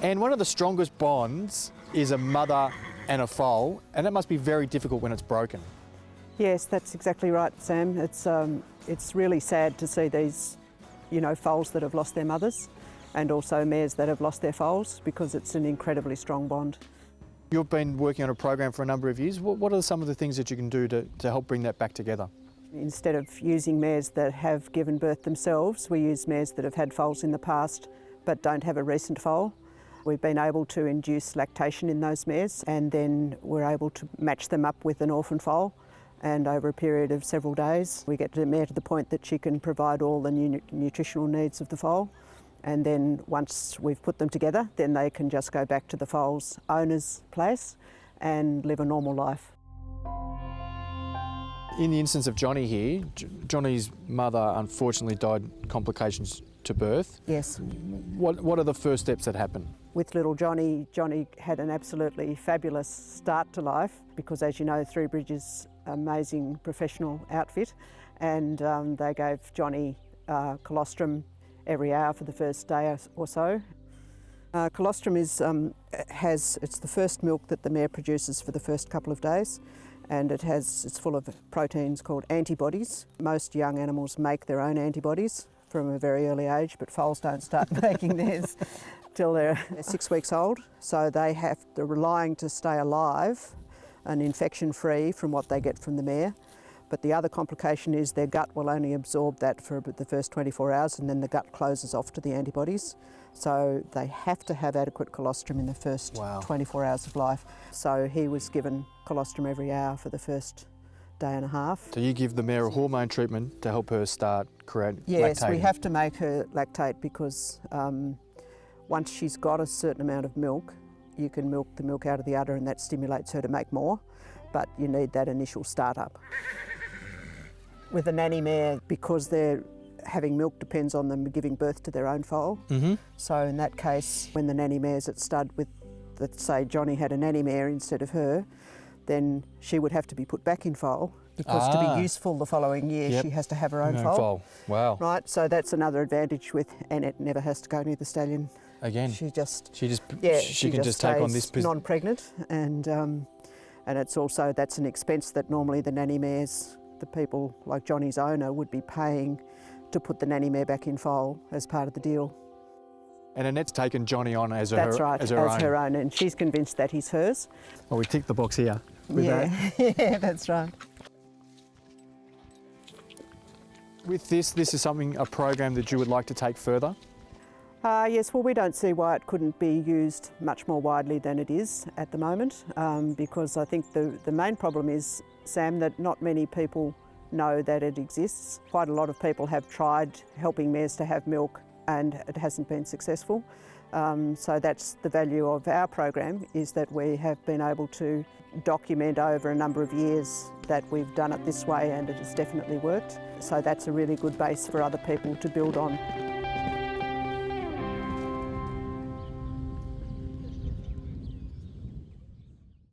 And one of the strongest bonds is a mother and a foal, and that must be very difficult when it's broken. Yes, that's exactly right, Sam. It's really sad to see these, foals that have lost their mothers, and also mares that have lost their foals, because it's an incredibly strong bond. You've been working on a program for a number of years. What are some of the things that you can do to help bring that back together? Instead of using mares that have given birth themselves, we use mares that have had foals in the past but don't have a recent foal. We've been able to induce lactation in those mares, and then we're able to match them up with an orphan foal, and over a period of several days we get the mare to the point that she can provide all the nutritional needs of the foal, and then once we've put them together, then they can just go back to the foal's owner's place and live a normal life. In the instance of Johnny here, Johnny's mother unfortunately died complications to birth. Yes. What are the first steps that happen? With little Johnny, Johnny had an absolutely fabulous start to life, because as you know, Thoroughbreds is an amazing professional outfit, and they gave Johnny colostrum every hour for the first day or so. Colostrum is it's the first milk that the mare produces for the first couple of days, and it's full of proteins called antibodies. Most young animals make their own antibodies from a very early age, but foals don't start making theirs till they're 6 weeks old. So they're relying to stay alive and infection-free from what they get from the mare. But the other complication is their gut will only absorb that for the first 24 hours, and then the gut closes off to the antibodies. So they have to have adequate colostrum in the first 24 hours of life. So he was given colostrum every hour for the first day and a half. So you give the mare a hormone treatment to help her start lactating? Yes, we have to make her lactate, because once she's got a certain amount of milk, you can milk the milk out of the udder, and that stimulates her to make more, but you need that initial start-up. With a nanny mare, because they're having milk depends on them giving birth to their own foal. Mm-hmm. So in that case, when the nanny mare's at stud with, let's say Johnny had a nanny mare instead of her, then she would have to be put back in foal, because to be useful the following year, she has to have her own foal. Wow. Right, so that's another advantage with Annette. Never has to go near the stallion. Again, she can just take on this non-pregnant, and it's also, that's an expense that normally the nanny mares, the people like Johnny's owner, would be paying to put the nanny mare back in foal as part of the deal. And Annette's taken Johnny on as her own, and she's convinced that he's hers. Well, we ticked the box here. Yeah, that's right. With this is a program that you would like to take further? Yes, well, we don't see why it couldn't be used much more widely than it is at the moment, because I think the main problem is, Sam, that not many people know that it exists. Quite a lot of people have tried helping mares to have milk, and it hasn't been successful. So that's the value of our program, is that we have been able to document over a number of years that we've done it this way, and it has definitely worked. So that's a really good base for other people to build on.